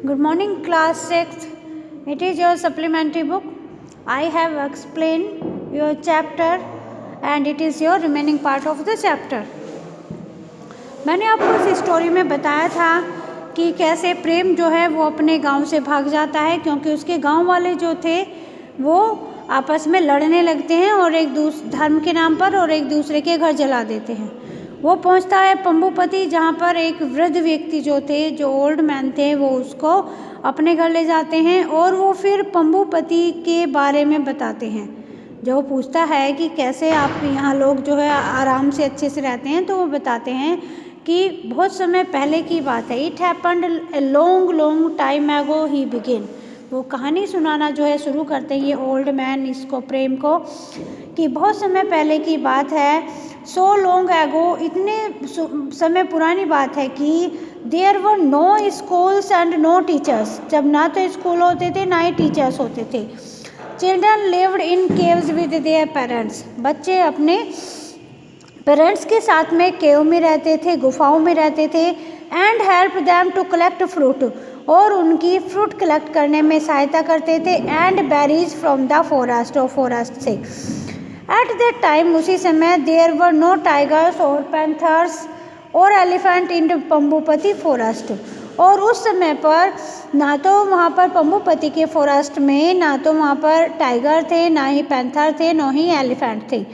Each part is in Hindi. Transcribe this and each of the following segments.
Good morning, class 6th. It is your supplementary book. I have explained your chapter and it is your remaining part of the chapter. मैंने आपको इस स्टोरी में बताया था कि कैसे प्रेम जो है वो अपने गांव से भाग जाता है क्योंकि उसके गांव वाले जो थे वो आपस में लड़ने लगते हैं और एक दूसरे धर्म के नाम पर और एक दूसरे के घर जला देते हैं। वो पहुंचता है पंबुपति, जहाँ पर एक वृद्ध व्यक्ति जो थे, जो ओल्ड मैन थे, वो उसको अपने घर ले जाते हैं और वो फिर पंबुपति के बारे में बताते हैं। जो पूछता है कि कैसे आप यहाँ लोग जो है आराम से अच्छे से रहते हैं, तो वो बताते हैं कि बहुत समय पहले की बात है। It happened a long long time एगो ही बिगिन। वो कहानी सुनाना जो है शुरू करते हैं ये ओल्ड मैन इसको, प्रेम को, कि बहुत समय पहले की बात है। सो लॉन्ग एगो, इतने समय पुरानी बात है कि there were no schools and no teachers, जब ना तो स्कूल होते थे ना ही टीचर्स होते थे। Children lived in caves with their parents, बच्चे अपने पेरेंट्स के साथ में केव में रहते थे, गुफाओं में रहते थे। And help them to collect fruit, और उनकी फ्रूट कलेक्ट करने में सहायता करते थे। And berries from the forest, और फॉरेस्ट से। एट दैट टाइम, उसी समय, देयर वर नो टाइगर्स और पैंथर्स और एलिफेंट इन पंबुपति फॉरेस्ट, और उस समय पर ना तो वहाँ पर पंबुपति के फॉरेस्ट में ना तो वहाँ पर टाइगर थे, ना ही पैंथर थे, ना ही एलिफेंट थे।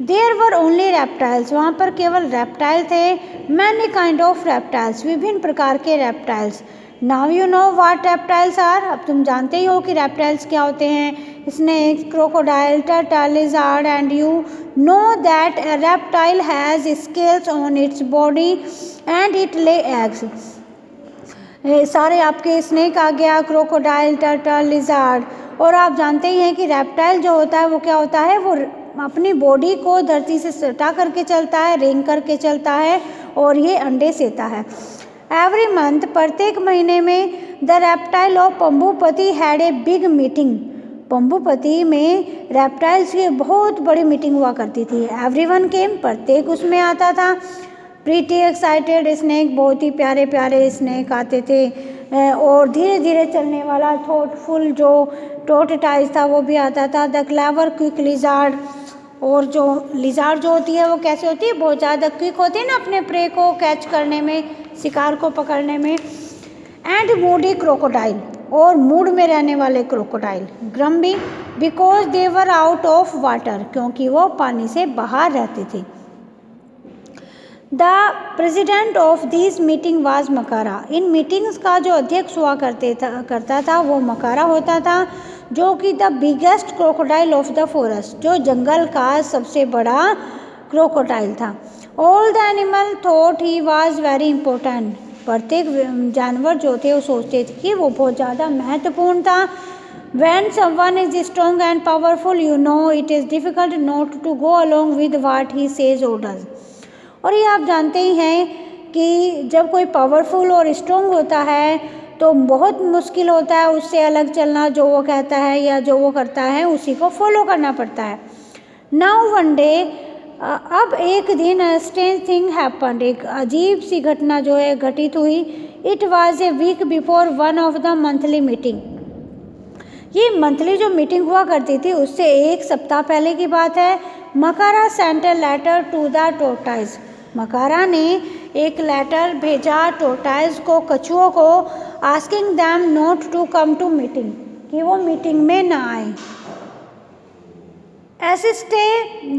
देयर वर ओनली रेप्टाइल्स, वहाँ पर केवल रेप्टाइल थे। मैनी काइंड ऑफ रेप्टाइल्स, विभिन्न प्रकार के reptiles. Now you know what reptiles are, अब तुम जानते ही हो कि रेप्टाइल्स क्या होते हैं। Snake, crocodile, turtle, lizard, and you know that a reptile has scales on its body and it lay eggs। सारे आपके स्नेक आ गया, क्रोकोडाइल, टर्टल, लिजर्ड, और आप जानते ही हैं कि रेप्टाइल जो होता है वो क्या होता है, वो अपनी बॉडी को धरती से सटा करके चलता है, रेंग करके चलता है और ये अंडे सेता है। एवरी मंथ, प्रत्येक महीने में, the reptile of Pambupati had a big meeting, Pambupati में रेप्टाइल्स की बहुत बड़ी मीटिंग हुआ करती थी। एवरीवन केम, प्रत्येक उसमें आता था। प्रीटी एक्साइटेड स्नेक, बहुत ही प्यारे प्यारे स्नेक आते थे, और धीरे धीरे चलने वाला थॉटफुल जो टोर्टोइज था वो भी आता था। द क्लेवर क्विक लिजार्ड, और जो लिजार्ड जो होती है वो कैसे होती है, बहुत ज़्यादा क्विक होती है ना अपने प्रे को कैच करने में, शिकार को पकड़ने में। एंड मूडी क्रोकोडाइल, और मूड में रहने वाले crocodile. Grumpy because they were out of water, क्योंकि वो पानी से बाहर रहते थे। The president of this meeting was Makara, in meetings का जो अध्यक्ष हुआ करता था वो मकारा होता था, जो कि the biggest crocodile of the forest, जो जंगल का सबसे बड़ा क्रोकोडाइल था। All the animal thought he was very important, प्रत्येक जानवर जो थे वो सोचते थे कि वो बहुत ज़्यादा महत्वपूर्ण था। When someone is strong and powerful, you know it is difficult not to go along with what he says or does। और ये आप जानते ही हैं कि जब कोई पावरफुल और स्ट्रॉन्ग होता है तो बहुत मुश्किल होता है उससे अलग चलना, जो वो कहता है या जो वो करता है उसी को फॉलो करना पड़ता है। नाउ वन डे, अब एक दिन, स्ट्रेंज थिंग हैपेंड, एक अजीब सी घटना जो है घटित हुई। It was a week before one of the monthly meeting, ये मंथली जो मीटिंग हुआ करती थी उससे एक सप्ताह पहले की बात है। Makara sent a letter to the tortoise, Makara ने एक लेटर भेजा टोर्टाइज को, कछुओं को, asking them not to come to meeting, कि वो मीटिंग में ना आए। Assiste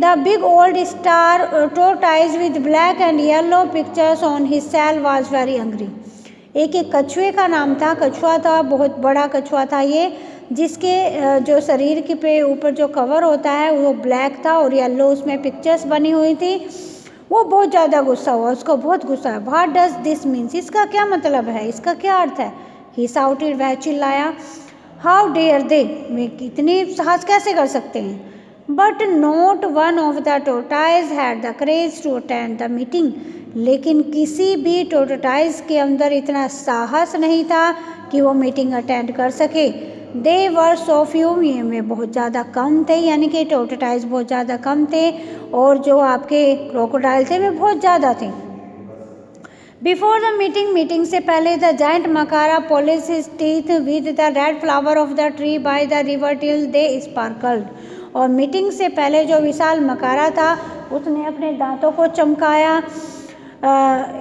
the big old star tortoise with black and yellow pictures on his shell was very hungry। एक कछुए का नाम था, कछुआ था, बहुत बड़ा कछुआ था ये, जिसके जो शरीर के पे ऊपर जो कवर होता है वो ब्लैक था और येलो उसमें पिक्चर्स बनी हुई थी। वो बहुत ज़्यादा गुस्सा हुआ, उसको बहुत गुस्सा है। व्हाट डज दिस मीन्स, इसका क्या मतलब है, इसका क्या अर्थ है। ही शाउटेड, वह चिल्लाया। हाउ डेयर दे, वे कितनी साहस कैसे कर सकते हैं। But not one of the tortoise had the courage to attend the meeting, लेकिन किसी भी टोर्टाइज के अंदर इतना साहस नहीं था कि वो मीटिंग अटेंड कर सके। दे वर सो फ्यू, ये में बहुत ज़्यादा कम थे, यानी कि टोर्टाइज बहुत ज़्यादा कम थे और जो आपके क्रोकोडाइल थे वे बहुत ज़्यादा थे। बिफोर द मीटिंग से पहले the giant Makara polish his teeth with the red flower of the tree by the river till they sparkled. और मीटिंग से पहले जो विशाल मकारा था उसने अपने दांतों को चमकाया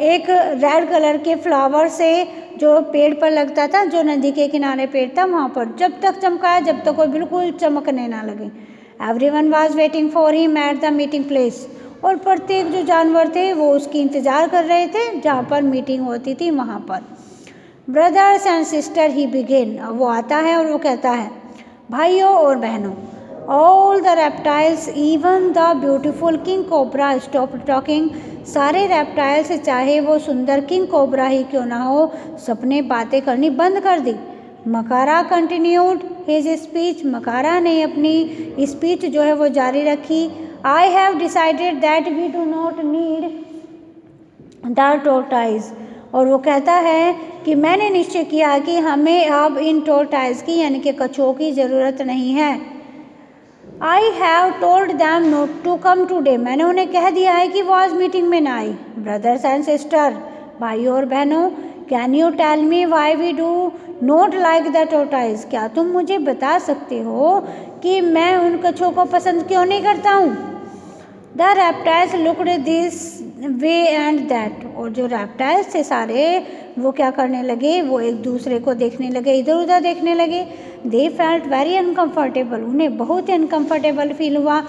एक रेड कलर के फ्लावर से जो पेड़ पर लगता था, जो नदी के किनारे पेड़ था वहाँ पर, जब तक चमकाया जब तक वो बिल्कुल चमकने ना लगे। Everyone was waiting for him at the meeting place. और प्रत्येक जो जानवर थे वो उसकी इंतज़ार कर रहे थे जहाँ पर मीटिंग होती थी वहाँ पर। Brothers and sister he begin. वो आता है और वो कहता है, भाइयों और बहनों, all the reptiles even the beautiful king cobra stop talking. सारे रेप्टाइल्स चाहे वो सुंदर किंग कोबरा ही क्यों ना हो, सबने बातें करनी बंद कर दी। Makara continued his speech. Makara ने अपनी स्पीच जो है वो जारी रखी। I have decided that we do not need the tortoise. और वो कहता है कि मैंने निश्चय किया कि हमें अब इन टोर्टाइज की यानी कि कछुओं की ज़रूरत नहीं है। I have told them not to come today. मैंने उन्हें कह दिया है कि वो आज मीटिंग में ना आए। ब्रदर्स एंड सिस्टर, भाइयों और बहनों, can you tell me why we do not like the tortoise. क्या तुम मुझे बता सकते हो कि मैं उन कछुओं को पसंद क्यों नहीं करता हूँ। The reptiles looked this way and that. और जो रेप्टाइल्स थे सारे वो क्या करने लगे, वो एक दूसरे को देखने लगे, इधर उधर देखने लगे। They felt very uncomfortable. उन्हें बहुत ही अनकम्फर्टेबल फील हुआ।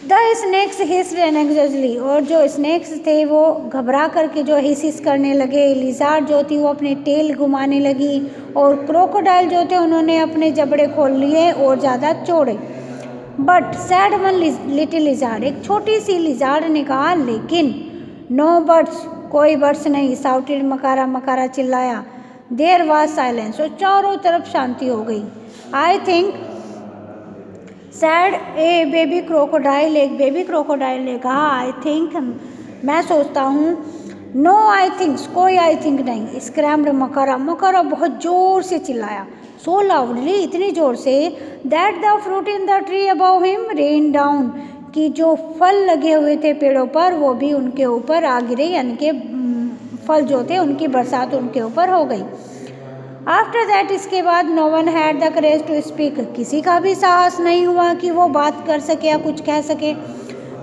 The snakes hissed anxiously. और जो स्नैक्स थे वो घबरा करके जो हिसिस करने लगे। लिजार्ड जो थी वो अपने टेल घुमाने लगी। और क्रोकोडाइल जो थे उन्होंने अपने जबड़े खोल लिए और ज़्यादा चौड़े। But said one little lizard. एक छोटी सी लिजार्ड ने कहा, लेकिन नो बर्ड्स। कोई बर्ड्स नहीं। साउटेड मकारा। मकारा चिल्लाया। There was silence. और चारों तरफ शांति हो गई। I think said a baby crocodile. एक बेबी क्रोकोडाइल ने कहा, आई थिंक, मैं सोचता हूँ। No I thinks. कोई आई थिंक नहीं। स्क्रैम्ड मकारा। मकारा बहुत ज़ोर से चिल्लाया। सो लाउडली, इतनी ज़ोर से, that the fruit in the tree above him rain down. कि जो फल लगे हुए थे पेड़ों पर वो भी उनके ऊपर आ गिरे, यानी कि फल जो थे उनकी बरसात उनके ऊपर हो गई। आफ्टर दैट, इसके बाद, no one had the courage to speak. किसी का भी साहस नहीं हुआ कि वो बात कर सके या कुछ कह सके।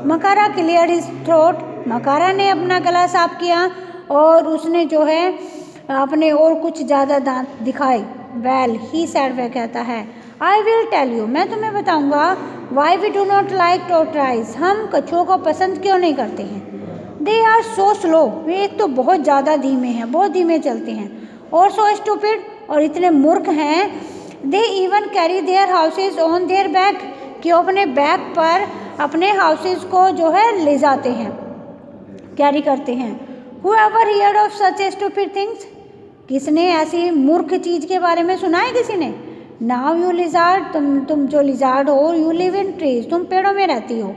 मकारा क्लियर हिज थ्रोट। मकारा ने अपना गला साफ किया और उसने जो है अपने और कुछ ज़्यादा दांत दिखाए। वेल ही सैड, वह कहता है, आई विल टेल यू, मैं तुम्हें बताऊंगा, why we do not like tortoise. हम कछुओं को पसंद क्यों नहीं करते हैं। They are so slow. वे एक तो बहुत ज़्यादा धीमे हैं, बहुत धीमे चलते हैं, और सो स्टूपिड, और इतने मूर्ख हैं। They even carry their houses on their back. कि वो अपने बैक पर अपने हाउसेज को जो है ले जाते हैं, कैरी करते हैं। Whoever heard of such stupid things? किसने ऐसी मूर्ख चीज़ के बारे में सुना है किसी ने। नाउ यू लिजार्ड, तुम जो लिजार्ड हो, यू लिव इन ट्रीज, तुम पेड़ों में रहती हो।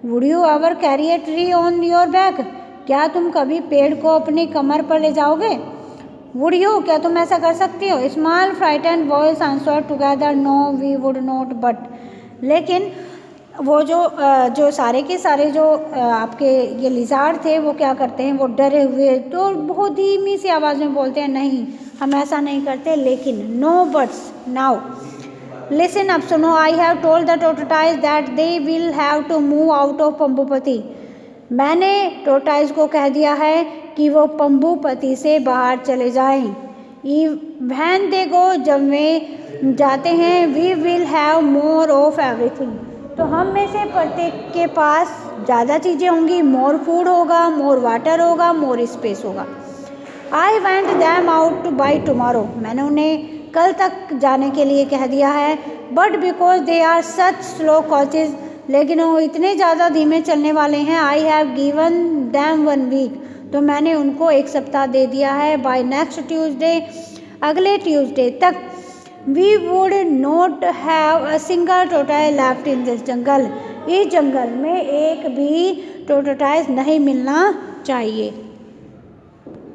Would you ever carry a tree on your back. क्या तुम कभी पेड़ को अपनी कमर पर ले जाओगे। वुड यू, क्या तुम ऐसा कर सकती हो। Small frightened voice answer together, no we would not. But, लेकिन वो जो सारे के सारे जो आपके ये लिजार्ड थे वो क्या करते हैं, वो डरे हुए तो बहुत धीमी सी आवाज़ में बोलते हैं, नहीं हम ऐसा नहीं करते। लेकिन नो बट्स नाउ लिसन, अब सुनो। I have told the tortoise that they will have to move out of Pambupati. मैंने टोर्टाइज को कह दिया है कि वो पंबुपति से बाहर चले जाएं। व्हेन दे गो, जब वे जाते हैं, we will have more of everything. तो हम में से प्रत्येक के पास ज़्यादा चीज़ें होंगी। मोर फूड होगा, मोर वाटर होगा, मोर स्पेस होगा। I went them out by tomorrow. मैंने उन्हें कल तक जाने के लिए कह दिया है। But because they are such slow coaches, लेकिन वो इतने ज़्यादा धीमे चलने वाले हैं। I have given them 1 week, तो मैंने उनको 1 सप्ताह दे दिया है। बाय नेक्स्ट ट्यूसडे, अगले ट्यूसडे तक, we would not have a single tortoise left in this jungle. इस जंगल में एक भी टोर्टाइज नहीं मिलना चाहिए।